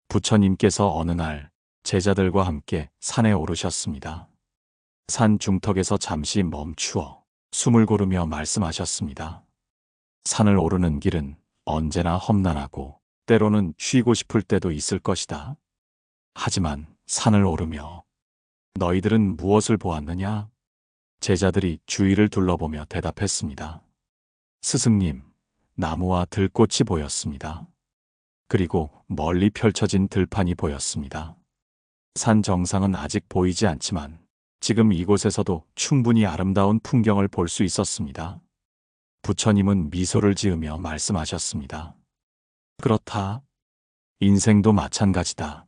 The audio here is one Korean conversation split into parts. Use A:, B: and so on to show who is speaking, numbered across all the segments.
A: 부처님께서 어느 날 제자들과 함께 산에 오르셨습니다. 산 중턱에서 잠시 멈추어 숨을 고르며 말씀하셨습니다. 산을 오르는 길은 언제나 험난하고 때로는 쉬고 싶을 때도 있을 것이다. 하지만 산을 오르며 너희들은 무엇을 보았느냐? 제자들이 주위를 둘러보며 대답했습니다. 스승님, 나무와 들꽃이 보였습니다. 그리고 멀리 펼쳐진 들판이 보였습니다. 산 정상은 아직 보이지 않지만 지금 이곳에서도 충분히 아름다운 풍경을 볼 수 있었습니다. 부처님은 미소를 지으며 말씀하셨습니다. 그렇다. 인생도 마찬가지다.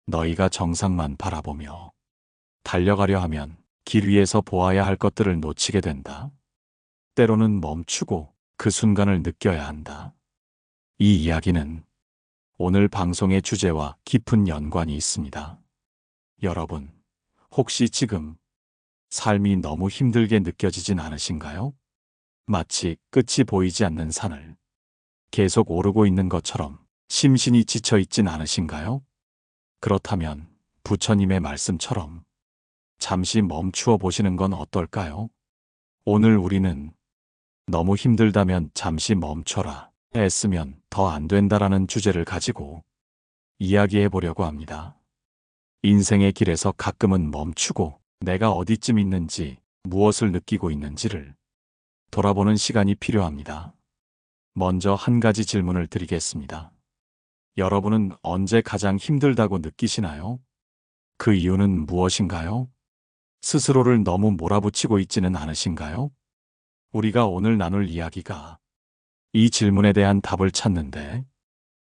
A: 너희가 정상만 바라보며 달려가려 하면 길 위에서 보아야 할 것들을 놓치게 된다. 때로는 멈추고 그 순간을 느껴야 한다. 이 이야기는 오늘 방송의 주제와 깊은 연관이 있습니다. 여러분, 혹시 지금 삶이 너무 힘들게 느껴지진 않으신가요? 마치 끝이 보이지 않는 산을 계속 오르고 있는 것처럼 심신이 지쳐 있진 않으신가요? 그렇다면 부처님의 말씀처럼 잠시 멈추어 보시는 건 어떨까요? 오늘 우리는 너무 힘들다면 잠시 멈춰라, 애쓰면 더 안 된다라는 주제를 가지고 이야기해 보려고 합니다. 인생의 길에서 가끔은 멈추고 내가 어디쯤 있는지, 무엇을 느끼고 있는지를 돌아보는 시간이 필요합니다. 먼저 한 가지 질문을 드리겠습니다. 여러분은 언제 가장 힘들다고 느끼시나요? 그 이유는 무엇인가요? 스스로를 너무 몰아붙이고 있지는 않으신가요? 우리가 오늘 나눌 이야기가 이 질문에 대한 답을 찾는데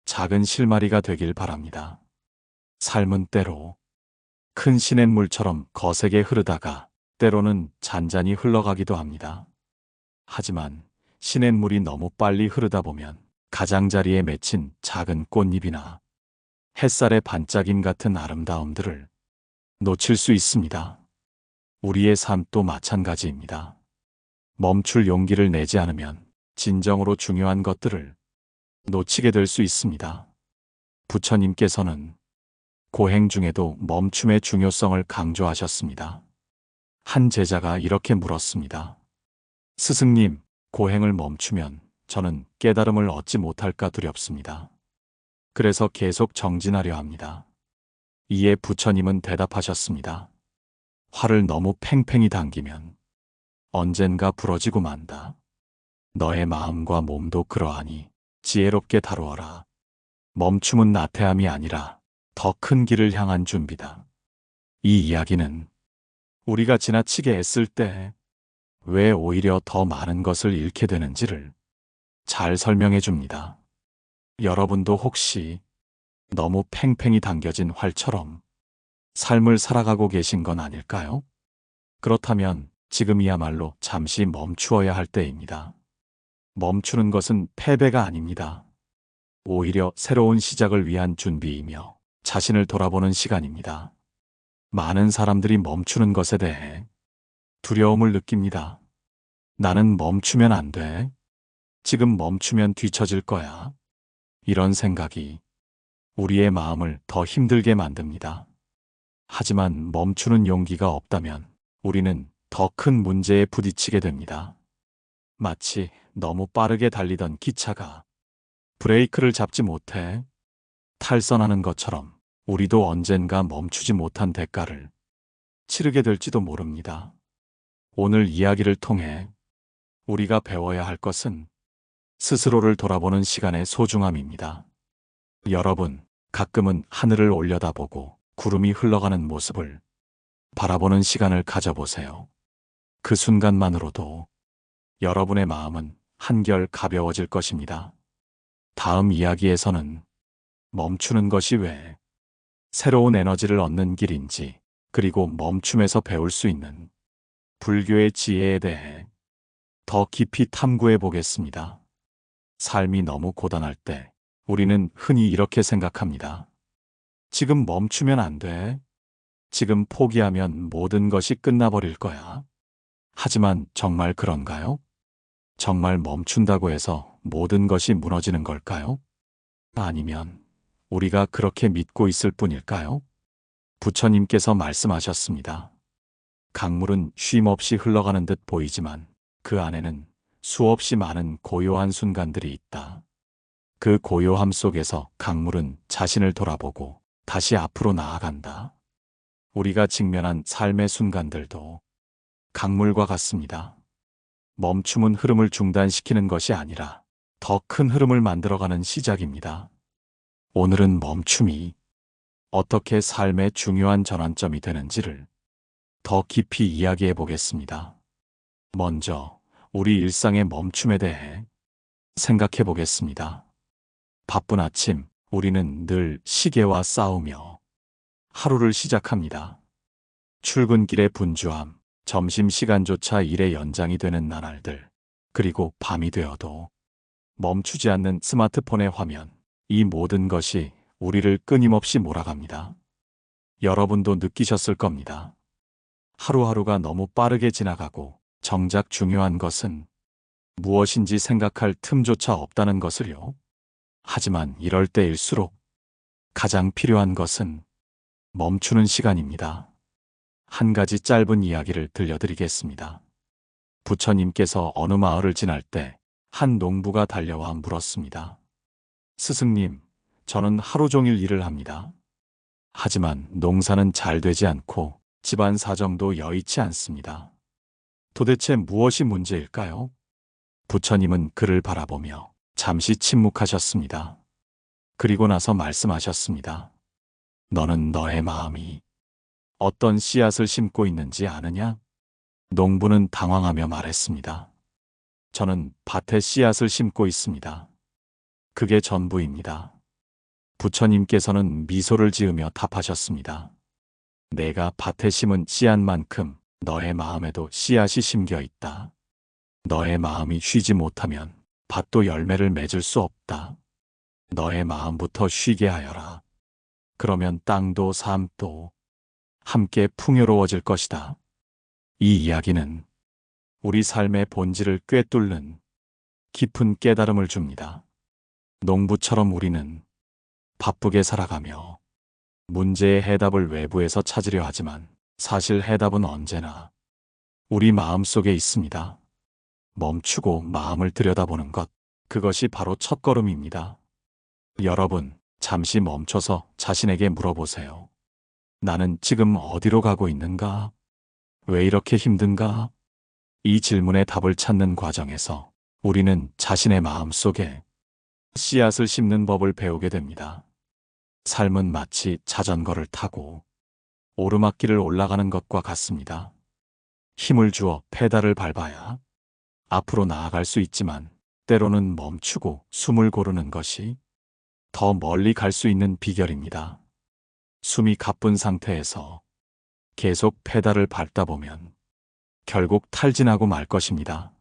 A: 작은 실마리가 되길 바랍니다. 삶은 때로 큰 시냇물처럼 거세게 흐르다가 때로는 잔잔히 흘러가기도 합니다. 하지만 시냇물이 너무 빨리 흐르다 보면 가장자리에 맺힌 작은 꽃잎이나 햇살의 반짝임 같은 아름다움들을 놓칠 수 있습니다. 우리의 삶도 마찬가지입니다. 멈출 용기를 내지 않으면 진정으로 중요한 것들을 놓치게 될 수 있습니다. 부처님께서는 고행 중에도 멈춤의 중요성을 강조하셨습니다. 한 제자가 이렇게 물었습니다. 스승님, 고행을 멈추면 저는 깨달음을 얻지 못할까 두렵습니다. 그래서 계속 정진하려 합니다. 이에 부처님은 대답하셨습니다. 활을 너무 팽팽히 당기면 언젠가 부러지고 만다. 너의 마음과 몸도 그러하니 지혜롭게 다루어라. 멈춤은 나태함이 아니라 더 큰 길을 향한 준비다. 이 이야기는 우리가 지나치게 애쓸 때 왜 오히려 더 많은 것을 잃게 되는지를 잘 설명해 줍니다. 여러분도 혹시 너무 팽팽히 당겨진 활처럼 삶을 살아가고 계신 건 아닐까요? 그렇다면 지금이야말로 잠시 멈추어야 할 때입니다. 멈추는 것은 패배가 아닙니다. 오히려 새로운 시작을 위한 준비이며 자신을 돌아보는 시간입니다. 많은 사람들이 멈추는 것에 대해 두려움을 느낍니다. 나는 멈추면 안 돼. 지금 멈추면 뒤처질 거야. 이런 생각이 우리의 마음을 더 힘들게 만듭니다. 하지만 멈추는 용기가 없다면 우리는 더 큰 문제에 부딪히게 됩니다. 마치 너무 빠르게 달리던 기차가 브레이크를 잡지 못해 탈선하는 것처럼 우리도 언젠가 멈추지 못한 대가를 치르게 될지도 모릅니다. 오늘 이야기를 통해 우리가 배워야 할 것은 스스로를 돌아보는 시간의 소중함입니다. 여러분, 가끔은 하늘을 올려다보고 구름이 흘러가는 모습을 바라보는 시간을 가져보세요. 그 순간만으로도 여러분의 마음은 한결 가벼워질 것입니다. 다음 이야기에서는 멈추는 것이 왜 새로운 에너지를 얻는 길인지, 그리고 멈춤에서 배울 수 있는 불교의 지혜에 대해 더 깊이 탐구해 보겠습니다. 삶이 너무 고단할 때 우리는 흔히 이렇게 생각합니다. 지금 멈추면 안 돼. 지금 포기하면 모든 것이 끝나버릴 거야. 하지만 정말 그런가요? 정말 멈춘다고 해서 모든 것이 무너지는 걸까요? 아니면 우리가 그렇게 믿고 있을 뿐일까요? 부처님께서 말씀하셨습니다. 강물은 쉼없이 흘러가는 듯 보이지만 그 안에는 수없이 많은 고요한 순간들이 있다. 그 고요함 속에서 강물은 자신을 돌아보고 다시 앞으로 나아간다. 우리가 직면한 삶의 순간들도 강물과 같습니다. 멈춤은 흐름을 중단시키는 것이 아니라 더 큰 흐름을 만들어가는 시작입니다. 오늘은 멈춤이 어떻게 삶의 중요한 전환점이 되는지를 더 깊이 이야기해 보겠습니다. 먼저 우리 일상의 멈춤에 대해 생각해 보겠습니다. 바쁜 아침, 우리는 늘 시계와 싸우며 하루를 시작합니다. 출근길의 분주함, 점심시간조차 일의 연장이 되는 나날들, 그리고 밤이 되어도 멈추지 않는 스마트폰의 화면, 이 모든 것이 우리를 끊임없이 몰아갑니다. 여러분도 느끼셨을 겁니다. 하루하루가 너무 빠르게 지나가고 정작 중요한 것은 무엇인지 생각할 틈조차 없다는 것을요. 하지만 이럴 때일수록 가장 필요한 것은 멈추는 시간입니다. 한 가지 짧은 이야기를 들려드리겠습니다. 부처님께서 어느 마을을 지날 때 한 농부가 달려와 물었습니다. 스승님, 저는 하루 종일 일을 합니다. 하지만 농사는 잘 되지 않고 집안 사정도 여의치 않습니다. 도대체 무엇이 문제일까요? 부처님은 그를 바라보며 잠시 침묵하셨습니다. 그리고 나서 말씀하셨습니다. 너는 너의 마음이 어떤 씨앗을 심고 있는지 아느냐? 농부는 당황하며 말했습니다. 저는 밭에 씨앗을 심고 있습니다. 그게 전부입니다. 부처님께서는 미소를 지으며 답하셨습니다. 내가 밭에 심은 씨앗만큼 너의 마음에도 씨앗이 심겨 있다. 너의 마음이 쉬지 못하면 밭도 열매를 맺을 수 없다. 너의 마음부터 쉬게 하여라. 그러면 땅도 삶도 함께 풍요로워질 것이다. 이 이야기는 우리 삶의 본질을 꿰뚫는 깊은 깨달음을 줍니다. 농부처럼 우리는 바쁘게 살아가며 문제의 해답을 외부에서 찾으려 하지만 사실 해답은 언제나 우리 마음 속에 있습니다. 멈추고 마음을 들여다보는 것, 그것이 바로 첫걸음입니다. 여러분, 잠시 멈춰서 자신에게 물어보세요. 나는 지금 어디로 가고 있는가? 왜 이렇게 힘든가? 이 질문에 답을 찾는 과정에서 우리는 자신의 마음 속에 씨앗을 심는 법을 배우게 됩니다. 삶은 마치 자전거를 타고 오르막길을 올라가는 것과 같습니다. 힘을 주어 페달을 밟아야 앞으로 나아갈 수 있지만 때로는 멈추고 숨을 고르는 것이 더 멀리 갈 수 있는 비결입니다. 숨이 가쁜 상태에서 계속 페달을 밟다 보면 결국 탈진하고 말 것입니다.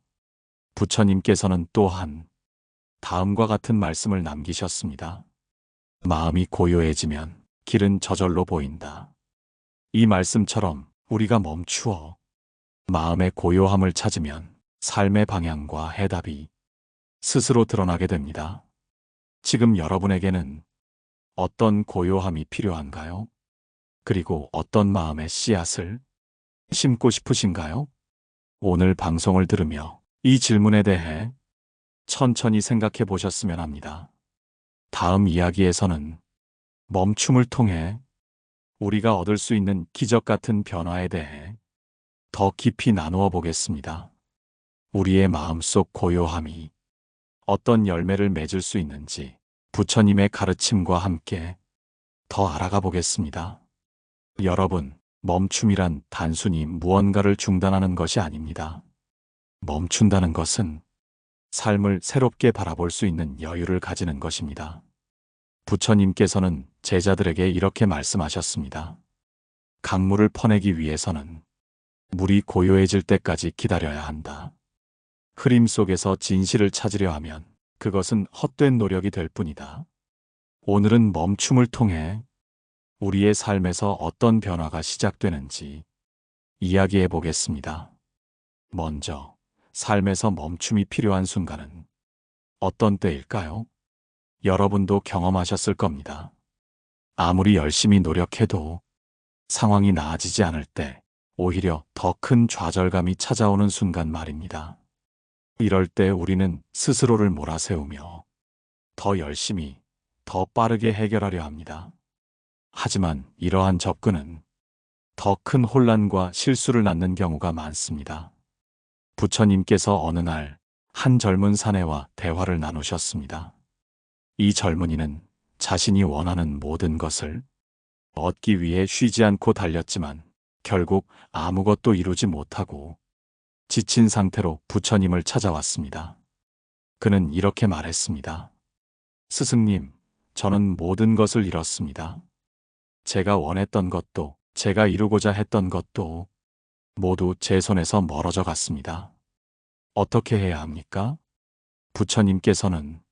A: 부처님께서는 또한 다음과 같은 말씀을 남기셨습니다. 마음이 고요해지면 길은 저절로 보인다. 이 말씀처럼 우리가 멈추어 마음의 고요함을 찾으면 삶의 방향과 해답이 스스로 드러나게 됩니다. 지금 여러분에게는 어떤 고요함이 필요한가요? 그리고 어떤 마음의 씨앗을 심고 싶으신가요? 오늘 방송을 들으며 이 질문에 대해 천천히 생각해 보셨으면 합니다. 다음 이야기에서는 멈춤을 통해 우리가 얻을 수 있는 기적 같은 변화에 대해 더 깊이 나누어 보겠습니다. 우리의 마음속 고요함이 어떤 열매를 맺을 수 있는지 부처님의 가르침과 함께 더 알아가 보겠습니다. 여러분, 멈춤이란 단순히 무언가를 중단하는 것이 아닙니다. 멈춘다는 것은 삶을 새롭게 바라볼 수 있는 여유를 가지는 것입니다. 부처님께서는 제자들에게 이렇게 말씀하셨습니다. 강물을 퍼내기 위해서는 물이 고요해질 때까지 기다려야 한다. 흐림 속에서 진실을 찾으려 하면 그것은 헛된 노력이 될 뿐이다. 오늘은 멈춤을 통해 우리의 삶에서 어떤 변화가 시작되는지 이야기해 보겠습니다. 먼저 삶에서 멈춤이 필요한 순간은 어떤 때일까요? 여러분도 경험하셨을 겁니다. 아무리 열심히 노력해도 상황이 나아지지 않을 때 오히려 더 큰 좌절감이 찾아오는 순간 말입니다. 이럴 때 우리는 스스로를 몰아세우며 더 열심히, 더 빠르게 해결하려 합니다. 하지만 이러한 접근은 더 큰 혼란과 실수를 낳는 경우가 많습니다. 부처님께서 어느 날 한 젊은 사내와 대화를 나누셨습니다. 이 젊은이는 자신이 원하는 모든 것을 얻기 위해 쉬지 않고 달렸지만 결국 아무것도 이루지 못하고 지친 상태로 부처님을 찾아왔습니다. 그는 이렇게 말했습니다. 스승님, 저는 모든 것을 잃었습니다. 제가 원했던 것도, 제가 이루고자 했던 것도 모두 제 손에서 멀어져 갔습니다. 어떻게 해야 합니까? 부처님께서는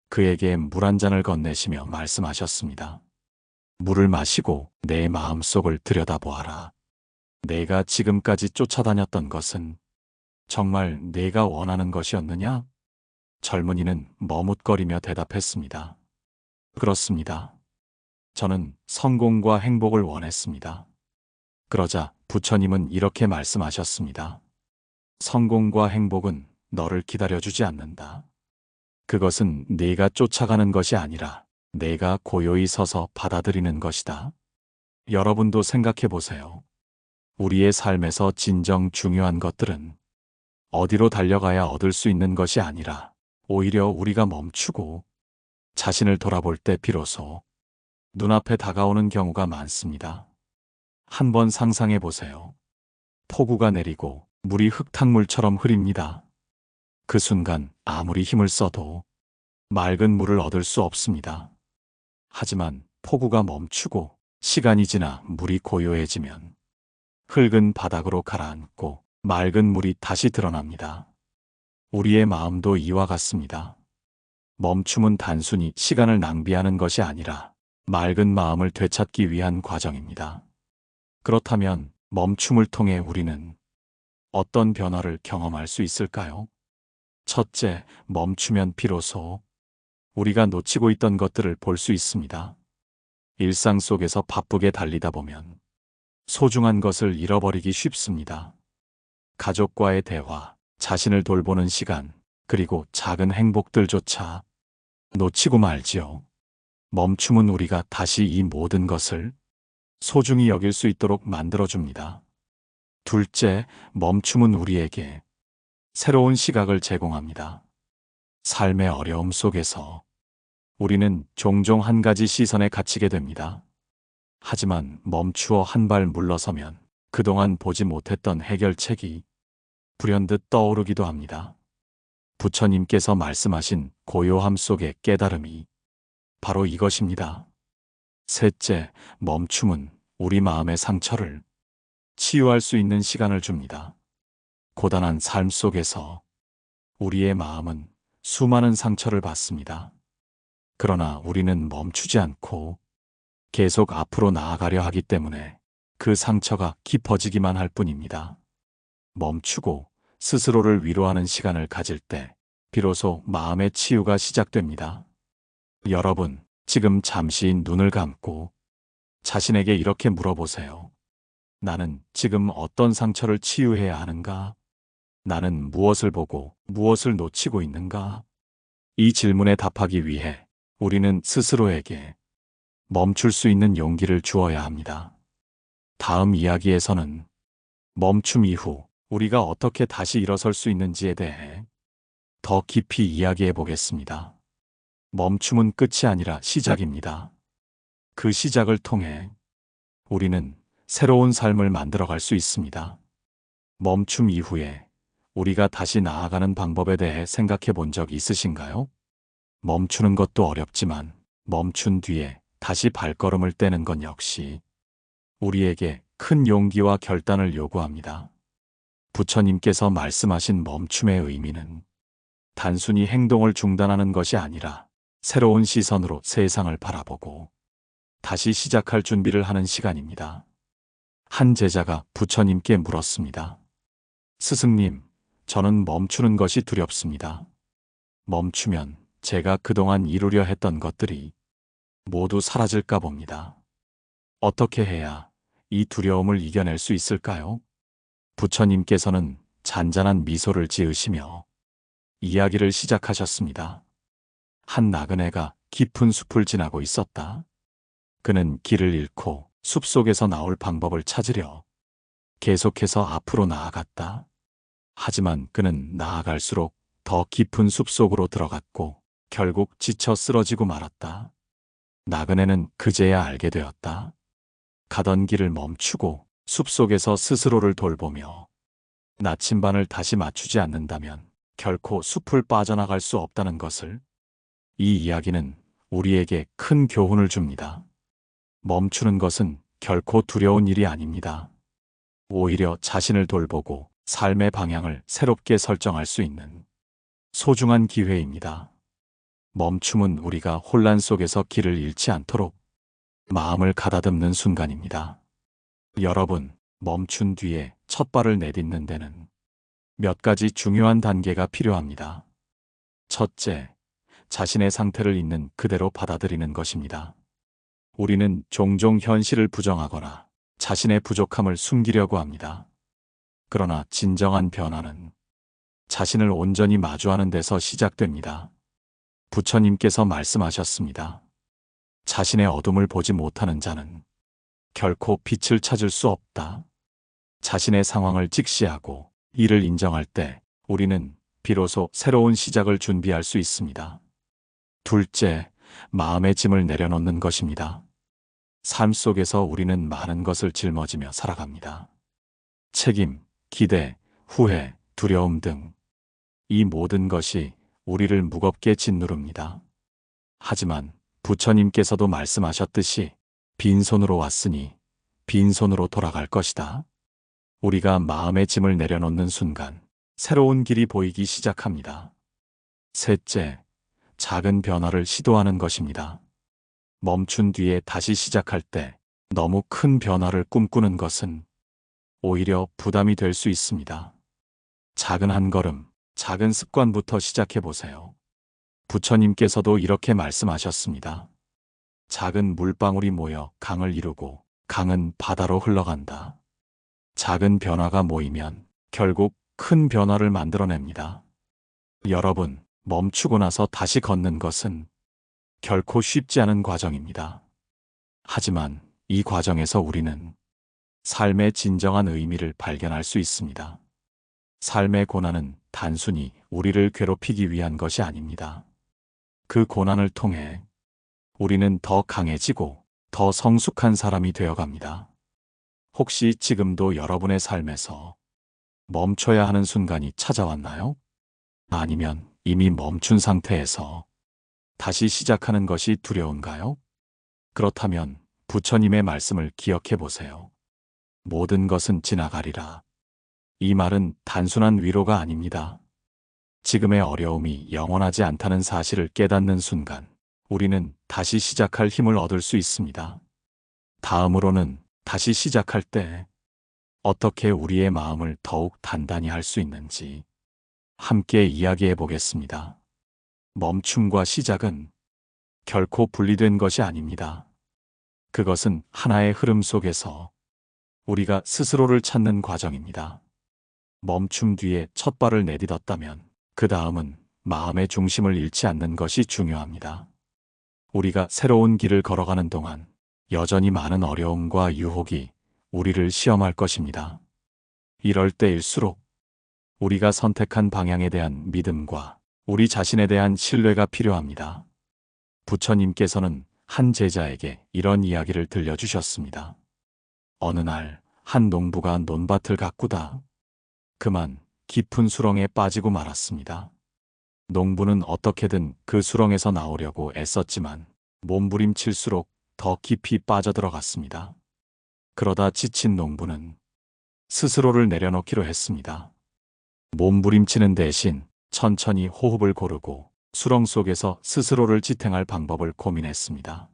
A: 그에게 물 한 잔을 건네시며 말씀하셨습니다. 물을 마시고 내 마음속을 들여다보아라. 내가 지금까지 쫓아다녔던 것은 정말 내가 원하는 것이었느냐? 젊은이는 머뭇거리며 대답했습니다. 그렇습니다. 저는 성공과 행복을 원했습니다. 그러자 부처님은 이렇게 말씀하셨습니다. 성공과 행복은 너를 기다려주지 않는다. 그것은 네가 쫓아가는 것이 아니라 내가 고요히 서서 받아들이는 것이다. 여러분도 생각해 보세요. 우리의 삶에서 진정 중요한 것들은 어디로 달려가야 얻을 수 있는 것이 아니라 오히려 우리가 멈추고 자신을 돌아볼 때 비로소 눈앞에 다가오는 경우가 많습니다. 한번 상상해 보세요. 폭우가 내리고 물이 흙탕물처럼 흐립니다. 그 순간 아무리 힘을 써도 맑은 물을 얻을 수 없습니다. 하지만 폭우가 멈추고 시간이 지나 물이 고요해지면 흙은 바닥으로 가라앉고 맑은 물이 다시 드러납니다. 우리의 마음도 이와 같습니다. 멈춤은 단순히 시간을 낭비하는 것이 아니라 맑은 마음을 되찾기 위한 과정입니다. 그렇다면 멈춤을 통해 우리는 어떤 변화를 경험할 수 있을까요? 첫째, 멈추면 비로소 우리가 놓치고 있던 것들을 볼 수 있습니다. 일상 속에서 바쁘게 달리다 보면 소중한 것을 잃어버리기 쉽습니다. 가족과의 대화, 자신을 돌보는 시간, 그리고 작은 행복들조차 놓치고 말지요. 멈춤은 우리가 다시 이 모든 것을 소중히 여길 수 있도록 만들어줍니다. 둘째, 멈춤은 우리에게 새로운 시각을 제공합니다. 삶의 어려움 속에서 우리는 종종 한 가지 시선에 갇히게 됩니다. 하지만 멈추어 한 발 물러서면 그동안 보지 못했던 해결책이 불현듯 떠오르기도 합니다. 부처님께서 말씀하신 고요함 속의 깨달음이 바로 이것입니다. 셋째, 멈춤은 우리 마음의 상처를 치유할 수 있는 시간을 줍니다. 고단한 삶 속에서 우리의 마음은 수많은 상처를 받습니다. 그러나 우리는 멈추지 않고 계속 앞으로 나아가려 하기 때문에 그 상처가 깊어지기만 할 뿐입니다. 멈추고 스스로를 위로하는 시간을 가질 때 비로소 마음의 치유가 시작됩니다. 여러분, 지금 잠시 눈을 감고 자신에게 이렇게 물어보세요. 나는 지금 어떤 상처를 치유해야 하는가? 나는 무엇을 보고 무엇을 놓치고 있는가? 이 질문에 답하기 위해 우리는 스스로에게 멈출 수 있는 용기를 주어야 합니다. 다음 이야기에서는 멈춤 이후 우리가 어떻게 다시 일어설 수 있는지에 대해 더 깊이 이야기해 보겠습니다. 멈춤은 끝이 아니라 시작입니다. 그 시작을 통해 우리는 새로운 삶을 만들어갈 수 있습니다. 멈춤 이후에 우리가 다시 나아가는 방법에 대해 생각해 본 적 있으신가요? 멈추는 것도 어렵지만 멈춘 뒤에 다시 발걸음을 떼는 건 역시 우리에게 큰 용기와 결단을 요구합니다. 부처님께서 말씀하신 멈춤의 의미는 단순히 행동을 중단하는 것이 아니라 새로운 시선으로 세상을 바라보고 다시 시작할 준비를 하는 시간입니다. 한 제자가 부처님께 물었습니다. 스승님, 저는 멈추는 것이 두렵습니다. 멈추면 제가 그동안 이루려 했던 것들이 모두 사라질까 봅니다. 어떻게 해야 이 두려움을 이겨낼 수 있을까요? 부처님께서는 잔잔한 미소를 지으시며 이야기를 시작하셨습니다. 한 나그네가 깊은 숲을 지나고 있었다. 그는 길을 잃고 숲속에서 나올 방법을 찾으려 계속해서 앞으로 나아갔다. 하지만 그는 나아갈수록 더 깊은 숲속으로 들어갔고 결국 지쳐 쓰러지고 말았다. 나그네는 그제야 알게 되었다. 가던 길을 멈추고 숲속에서 스스로를 돌보며 나침반을 다시 맞추지 않는다면 결코 숲을 빠져나갈 수 없다는 것을. 이 이야기는 우리에게 큰 교훈을 줍니다. 멈추는 것은 결코 두려운 일이 아닙니다. 오히려 자신을 돌보고 삶의 방향을 새롭게 설정할 수 있는 소중한 기회입니다. 멈춤은 우리가 혼란 속에서 길을 잃지 않도록 마음을 가다듬는 순간입니다. 여러분, 멈춘 뒤에 첫 발을 내딛는 데는 몇 가지 중요한 단계가 필요합니다. 첫째, 자신의 상태를 있는 그대로 받아들이는 것입니다. 우리는 종종 현실을 부정하거나 자신의 부족함을 숨기려고 합니다. 그러나 진정한 변화는 자신을 온전히 마주하는 데서 시작됩니다. 부처님께서 말씀하셨습니다. 자신의 어둠을 보지 못하는 자는 결코 빛을 찾을 수 없다. 자신의 상황을 직시하고 이를 인정할 때 우리는 비로소 새로운 시작을 준비할 수 있습니다. 둘째, 마음의 짐을 내려놓는 것입니다. 삶 속에서 우리는 많은 것을 짊어지며 살아갑니다. 책임, 기대, 후회, 두려움 등 이 모든 것이 우리를 무겁게 짓누릅니다. 하지만 부처님께서도 말씀하셨듯이 빈손으로 왔으니 빈손으로 돌아갈 것이다. 우리가 마음의 짐을 내려놓는 순간 새로운 길이 보이기 시작합니다. 셋째, 작은 변화를 시도하는 것입니다. 멈춘 뒤에 다시 시작할 때 너무 큰 변화를 꿈꾸는 것은 오히려 부담이 될 수 있습니다. 작은 한 걸음, 작은 습관부터 시작해 보세요. 부처님께서도 이렇게 말씀하셨습니다. 작은 물방울이 모여 강을 이루고 강은 바다로 흘러간다. 작은 변화가 모이면 결국 큰 변화를 만들어냅니다. 여러분, 멈추고 나서 다시 걷는 것은 결코 쉽지 않은 과정입니다. 하지만 이 과정에서 우리는 삶의 진정한 의미를 발견할 수 있습니다. 삶의 고난은 단순히 우리를 괴롭히기 위한 것이 아닙니다. 그 고난을 통해 우리는 더 강해지고 더 성숙한 사람이 되어갑니다. 혹시 지금도 여러분의 삶에서 멈춰야 하는 순간이 찾아왔나요? 아니면 이미 멈춘 상태에서 다시 시작하는 것이 두려운가요? 그렇다면 부처님의 말씀을 기억해 보세요. 모든 것은 지나가리라. 이 말은 단순한 위로가 아닙니다. 지금의 어려움이 영원하지 않다는 사실을 깨닫는 순간 우리는 다시 시작할 힘을 얻을 수 있습니다. 다음으로는 다시 시작할 때 어떻게 우리의 마음을 더욱 단단히 할 수 있는지 함께 이야기해 보겠습니다. 멈춤과 시작은 결코 분리된 것이 아닙니다. 그것은 하나의 흐름 속에서 우리가 스스로를 찾는 과정입니다. 멈춤 뒤에 첫 발을 내딛었다면 그 다음은 마음의 중심을 잃지 않는 것이 중요합니다. 우리가 새로운 길을 걸어가는 동안 여전히 많은 어려움과 유혹이 우리를 시험할 것입니다. 이럴 때일수록 우리가 선택한 방향에 대한 믿음과 우리 자신에 대한 신뢰가 필요합니다. 부처님께서는 한 제자에게 이런 이야기를 들려주셨습니다. 어느 날 한 농부가 논밭을 가꾸다 그만 깊은 수렁에 빠지고 말았습니다. 농부는 어떻게든 그 수렁에서 나오려고 애썼지만 몸부림칠수록 더 깊이 빠져들어갔습니다. 그러다 지친 농부는 스스로를 내려놓기로 했습니다. 몸부림치는 대신 천천히 호흡을 고르고 수렁 속에서 스스로를 지탱할 방법을 고민했습니다.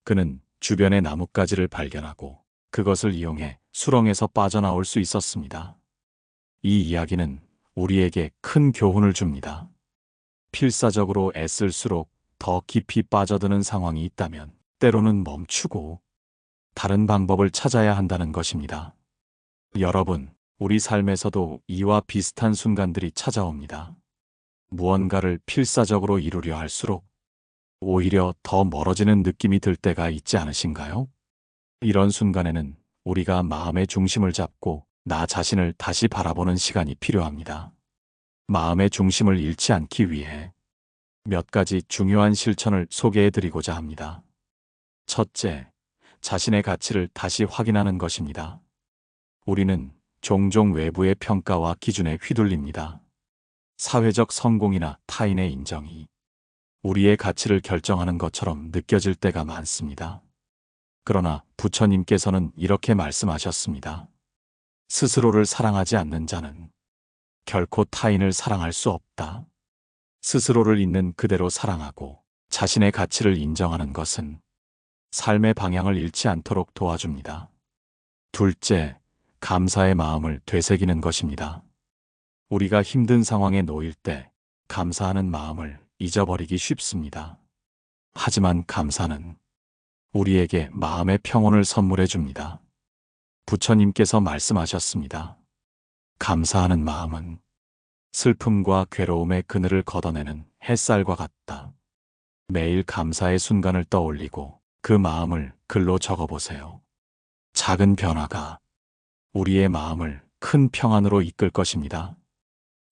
A: 그는 주변의 나뭇가지를 발견하고 그것을 이용해 수렁에서 빠져나올 수 있었습니다. 이 이야기는 우리에게 큰 교훈을 줍니다. 필사적으로 애쓸수록 더 깊이 빠져드는 상황이 있다면 때로는 멈추고 다른 방법을 찾아야 한다는 것입니다. 여러분, 우리 삶에서도 이와 비슷한 순간들이 찾아옵니다. 무언가를 필사적으로 이루려 할수록 오히려 더 멀어지는 느낌이 들 때가 있지 않으신가요? 이런 순간에는 우리가 마음의 중심을 잡고 나 자신을 다시 바라보는 시간이 필요합니다. 마음의 중심을 잃지 않기 위해 몇 가지 중요한 실천을 소개해 드리고자 합니다. 첫째, 자신의 가치를 다시 확인하는 것입니다. 우리는 종종 외부의 평가와 기준에 휘둘립니다. 사회적 성공이나 타인의 인정이 우리의 가치를 결정하는 것처럼 느껴질 때가 많습니다. 그러나 부처님께서는 이렇게 말씀하셨습니다. 스스로를 사랑하지 않는 자는 결코 타인을 사랑할 수 없다. 스스로를 있는 그대로 사랑하고 자신의 가치를 인정하는 것은 삶의 방향을 잃지 않도록 도와줍니다. 둘째, 감사의 마음을 되새기는 것입니다. 우리가 힘든 상황에 놓일 때 감사하는 마음을 잊어버리기 쉽습니다. 하지만 감사는 우리에게 마음의 평온을 선물해 줍니다. 부처님께서 말씀하셨습니다. 감사하는 마음은 슬픔과 괴로움의 그늘을 걷어내는 햇살과 같다. 매일 감사의 순간을 떠올리고 그 마음을 글로 적어보세요. 작은 변화가 우리의 마음을 큰 평안으로 이끌 것입니다.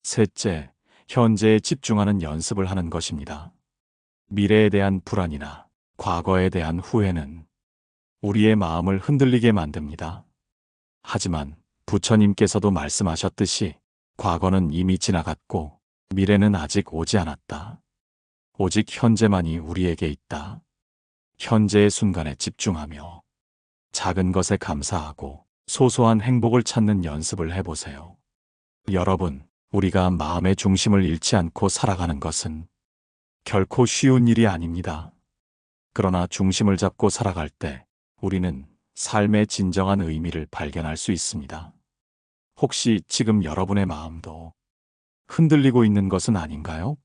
A: 셋째, 현재에 집중하는 연습을 하는 것입니다. 미래에 대한 불안이나 과거에 대한 후회는 우리의 마음을 흔들리게 만듭니다. 하지만 부처님께서도 말씀하셨듯이 과거는 이미 지나갔고 미래는 아직 오지 않았다. 오직 현재만이 우리에게 있다. 현재의 순간에 집중하며 작은 것에 감사하고 소소한 행복을 찾는 연습을 해보세요. 여러분, 우리가 마음의 중심을 잃지 않고 살아가는 것은 결코 쉬운 일이 아닙니다. 그러나 중심을 잡고 살아갈 때 우리는 삶의 진정한 의미를 발견할 수 있습니다. 혹시 지금 여러분의 마음도 흔들리고 있는 것은 아닌가요?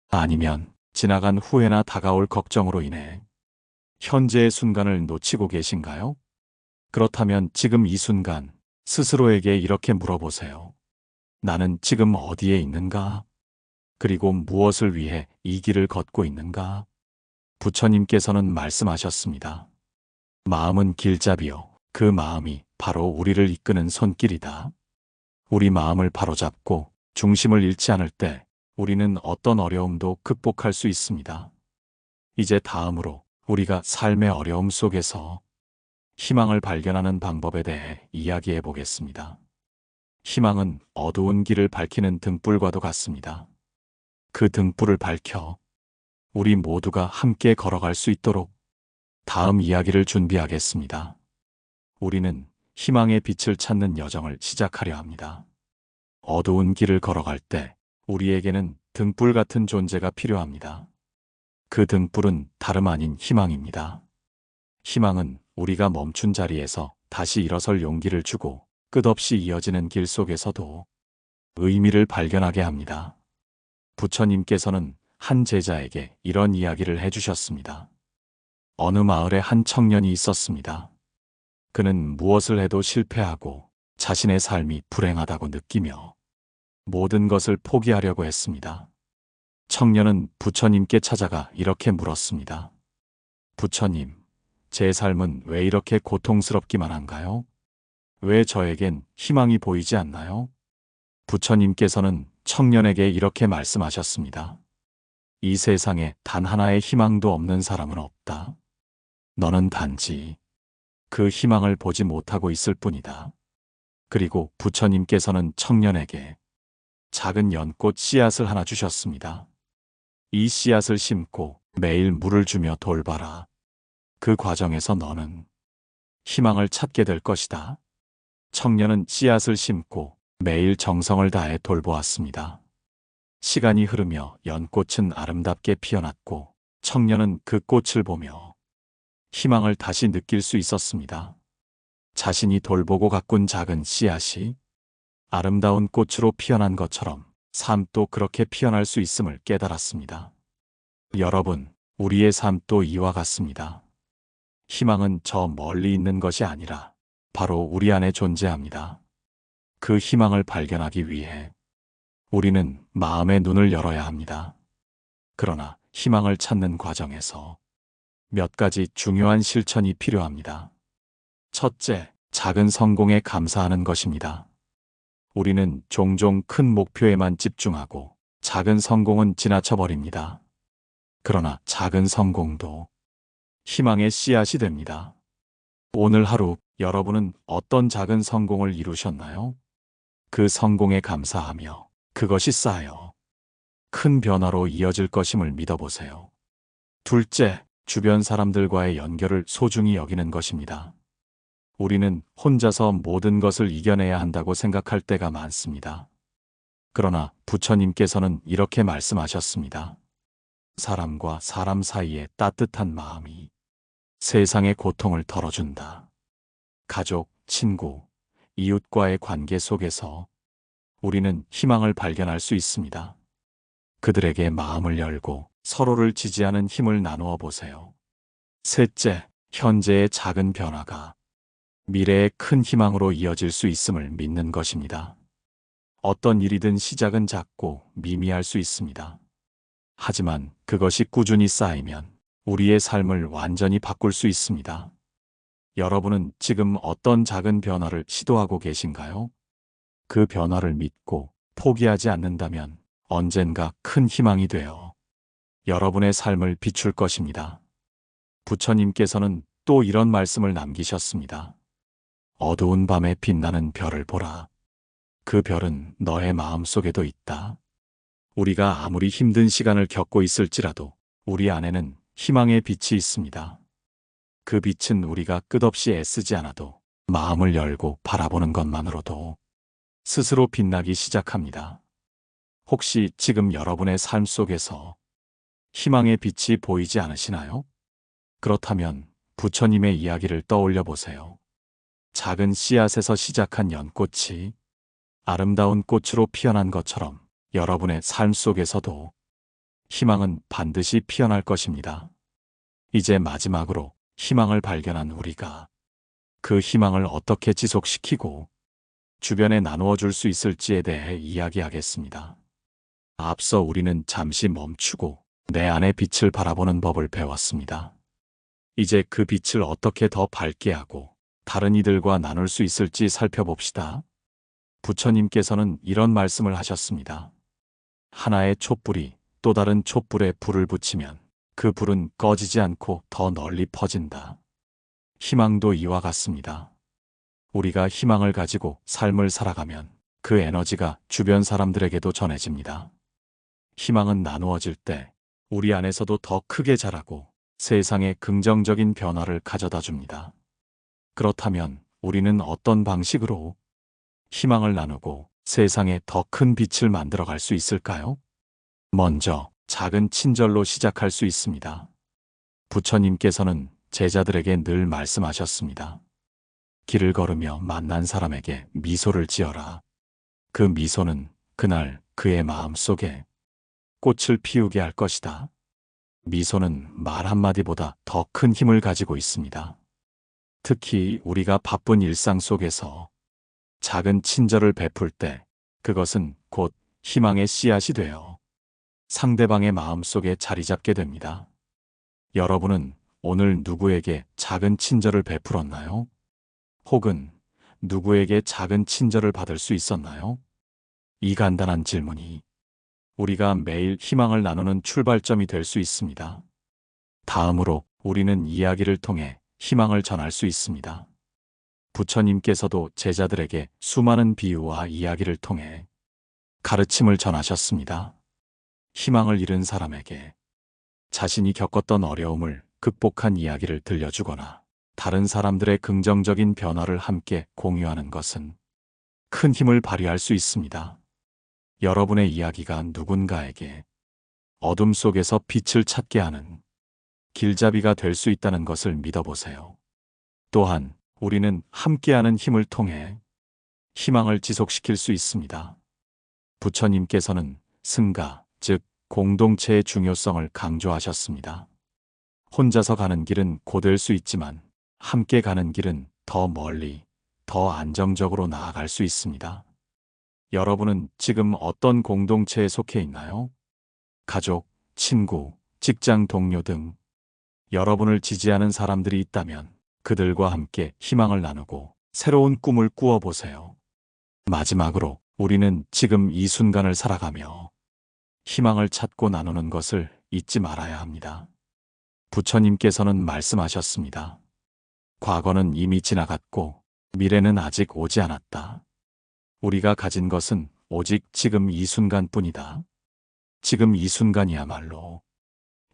A: 아니면 지나간 후회나 다가올 걱정으로 인해 현재의 순간을 놓치고 계신가요? 그렇다면 지금 이 순간 스스로에게 이렇게 물어보세요. 나는 지금 어디에 있는가? 그리고 무엇을 위해 이 길을 걷고 있는가? 부처님께서는 말씀하셨습니다. 마음은 길잡이요. 그 마음이 바로 우리를 이끄는 손길이다. 우리 마음을 바로잡고 중심을 잃지 않을 때 우리는 어떤 어려움도 극복할 수 있습니다. 이제 다음으로 우리가 삶의 어려움 속에서 희망을 발견하는 방법에 대해 이야기해 보겠습니다. 희망은 어두운 길을 밝히는 등불과도 같습니다. 그 등불을 밝혀 우리 모두가 함께 걸어갈 수 있도록 다음 이야기를 준비하겠습니다. 우리는 희망의 빛을 찾는 여정을 시작하려 합니다. 어두운 길을 걸어갈 때 우리에게는 등불 같은 존재가 필요합니다. 그 등불은 다름 아닌 희망입니다. 희망은 우리가 멈춘 자리에서 다시 일어설 용기를 주고 끝없이 이어지는 길 속에서도 의미를 발견하게 합니다. 부처님께서는 한 제자에게 이런 이야기를 해주셨습니다. 어느 마을에 한 청년이 있었습니다. 그는 무엇을 해도 실패하고 자신의 삶이 불행하다고 느끼며 모든 것을 포기하려고 했습니다. 청년은 부처님께 찾아가 이렇게 물었습니다. 부처님, 제 삶은 왜 이렇게 고통스럽기만 한가요? 왜 저에겐 희망이 보이지 않나요? 부처님께서는 청년에게 이렇게 말씀하셨습니다. 이 세상에 단 하나의 희망도 없는 사람은 없다. 너는 단지 그 희망을 보지 못하고 있을 뿐이다. 그리고 부처님께서는 청년에게 작은 연꽃 씨앗을 하나 주셨습니다. 이 씨앗을 심고 매일 물을 주며 돌봐라. 그 과정에서 너는 희망을 찾게 될 것이다. 청년은 씨앗을 심고 매일 정성을 다해 돌보았습니다. 시간이 흐르며 연꽃은 아름답게 피어났고 청년은 그 꽃을 보며 희망을 다시 느낄 수 있었습니다. 자신이 돌보고 가꾼 작은 씨앗이 아름다운 꽃으로 피어난 것처럼 삶도 그렇게 피어날 수 있음을 깨달았습니다. 여러분, 우리의 삶도 이와 같습니다. 희망은 저 멀리 있는 것이 아니라 바로 우리 안에 존재합니다. 그 희망을 발견하기 위해 우리는 마음의 눈을 열어야 합니다. 그러나 희망을 찾는 과정에서 몇 가지 중요한 실천이 필요합니다. 첫째, 작은 성공에 감사하는 것입니다. 우리는 종종 큰 목표에만 집중하고 작은 성공은 지나쳐 버립니다. 그러나 작은 성공도 희망의 씨앗이 됩니다. 오늘 하루 여러분은 어떤 작은 성공을 이루셨나요? 그 성공에 감사하며 그것이 쌓여 큰 변화로 이어질 것임을 믿어보세요. 둘째, 주변 사람들과의 연결을 소중히 여기는 것입니다. 우리는 혼자서 모든 것을 이겨내야 한다고 생각할 때가 많습니다. 그러나 부처님께서는 이렇게 말씀하셨습니다. 사람과 사람 사이의 따뜻한 마음이 세상의 고통을 덜어준다. 가족, 친구, 이웃과의 관계 속에서 우리는 희망을 발견할 수 있습니다. 그들에게 마음을 열고 서로를 지지하는 힘을 나누어 보세요. 셋째, 현재의 작은 변화가 미래의 큰 희망으로 이어질 수 있음을 믿는 것입니다. 어떤 일이든 시작은 작고 미미할 수 있습니다. 하지만 그것이 꾸준히 쌓이면 우리의 삶을 완전히 바꿀 수 있습니다. 여러분은 지금 어떤 작은 변화를 시도하고 계신가요? 그 변화를 믿고 포기하지 않는다면 언젠가 큰 희망이 되어 여러분의 삶을 비출 것입니다. 부처님께서는 또 이런 말씀을 남기셨습니다. 어두운 밤에 빛나는 별을 보라. 그 별은 너의 마음 속에도 있다. 우리가 아무리 힘든 시간을 겪고 있을지라도 우리 안에는 희망의 빛이 있습니다. 그 빛은 우리가 끝없이 애쓰지 않아도 마음을 열고 바라보는 것만으로도 스스로 빛나기 시작합니다. 혹시 지금 여러분의 삶 속에서 희망의 빛이 보이지 않으시나요? 그렇다면 부처님의 이야기를 떠올려 보세요. 작은 씨앗에서 시작한 연꽃이 아름다운 꽃으로 피어난 것처럼 여러분의 삶 속에서도 희망은 반드시 피어날 것입니다. 이제 마지막으로 희망을 발견한 우리가 그 희망을 어떻게 지속시키고 주변에 나누어 줄 수 있을지에 대해 이야기하겠습니다. 앞서 우리는 잠시 멈추고 내 안의 빛을 바라보는 법을 배웠습니다. 이제 그 빛을 어떻게 더 밝게 하고 다른 이들과 나눌 수 있을지 살펴봅시다. 부처님께서는 이런 말씀을 하셨습니다. 하나의 촛불이 또 다른 촛불에 불을 붙이면 그 불은 꺼지지 않고 더 널리 퍼진다. 희망도 이와 같습니다. 우리가 희망을 가지고 삶을 살아가면 그 에너지가 주변 사람들에게도 전해집니다. 희망은 나누어질 때 우리 안에서도 더 크게 자라고 세상에 긍정적인 변화를 가져다 줍니다. 그렇다면 우리는 어떤 방식으로 희망을 나누고 세상에 더 큰 빛을 만들어갈 수 있을까요? 먼저 작은 친절로 시작할 수 있습니다. 부처님께서는 제자들에게 늘 말씀하셨습니다. 길을 걸으며 만난 사람에게 미소를 지어라. 그 미소는 그날 그의 마음 속에 꽃을 피우게 할 것이다. 미소는 말 한마디보다 더 큰 힘을 가지고 있습니다. 특히 우리가 바쁜 일상 속에서 작은 친절을 베풀 때 그것은 곧 희망의 씨앗이 되어 상대방의 마음 속에 자리 잡게 됩니다. 여러분은 오늘 누구에게 작은 친절을 베풀었나요? 혹은 누구에게 작은 친절을 받을 수 있었나요? 이 간단한 질문이 우리가 매일 희망을 나누는 출발점이 될 수 있습니다. 다음으로 우리는 이야기를 통해 희망을 전할 수 있습니다. 부처님께서도 제자들에게 수많은 비유와 이야기를 통해 가르침을 전하셨습니다. 희망을 잃은 사람에게 자신이 겪었던 어려움을 극복한 이야기를 들려주거나 다른 사람들의 긍정적인 변화를 함께 공유하는 것은 큰 힘을 발휘할 수 있습니다. 여러분의 이야기가 누군가에게 어둠 속에서 빛을 찾게 하는 길잡이가 될 수 있다는 것을 믿어보세요. 또한 우리는 함께하는 힘을 통해 희망을 지속시킬 수 있습니다. 부처님께서는 승가, 즉 공동체의 중요성을 강조하셨습니다. 혼자서 가는 길은 고될 수 있지만 함께 가는 길은 더 멀리, 더 안정적으로 나아갈 수 있습니다. 여러분은 지금 어떤 공동체에 속해 있나요? 가족, 친구, 직장 동료 등 여러분을 지지하는 사람들이 있다면 그들과 함께 희망을 나누고 새로운 꿈을 꾸어보세요. 마지막으로 우리는 지금 이 순간을 살아가며 희망을 찾고 나누는 것을 잊지 말아야 합니다. 부처님께서는 말씀하셨습니다. 과거는 이미 지나갔고 미래는 아직 오지 않았다. 우리가 가진 것은 오직 지금 이 순간뿐이다. 지금 이 순간이야말로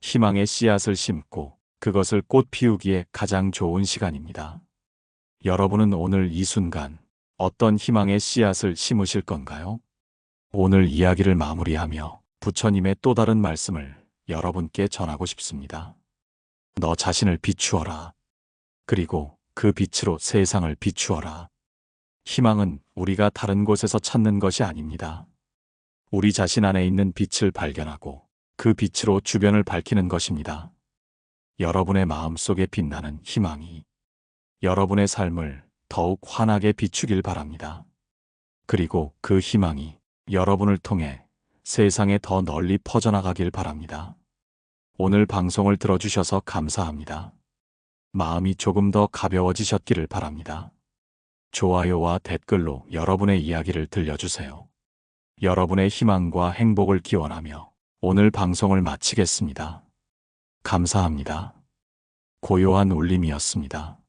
A: 희망의 씨앗을 심고 그것을 꽃 피우기에 가장 좋은 시간입니다. 여러분은 오늘 이 순간 어떤 희망의 씨앗을 심으실 건가요? 오늘 이야기를 마무리하며 부처님의 또 다른 말씀을 여러분께 전하고 싶습니다. 너 자신을 비추어라. 그리고 그 빛으로 세상을 비추어라. 희망은 우리가 다른 곳에서 찾는 것이 아닙니다. 우리 자신 안에 있는 빛을 발견하고 그 빛으로 주변을 밝히는 것입니다. 여러분의 마음속에 빛나는 희망이 여러분의 삶을 더욱 환하게 비추길 바랍니다. 그리고 그 희망이 여러분을 통해 세상에 더 널리 퍼져나가길 바랍니다. 오늘 방송을 들어주셔서 감사합니다. 마음이 조금 더 가벼워지셨기를 바랍니다. 좋아요와 댓글로 여러분의 이야기를 들려주세요. 여러분의 희망과 행복을 기원하며 오늘 방송을 마치겠습니다. 감사합니다. 고요한 울림이었습니다.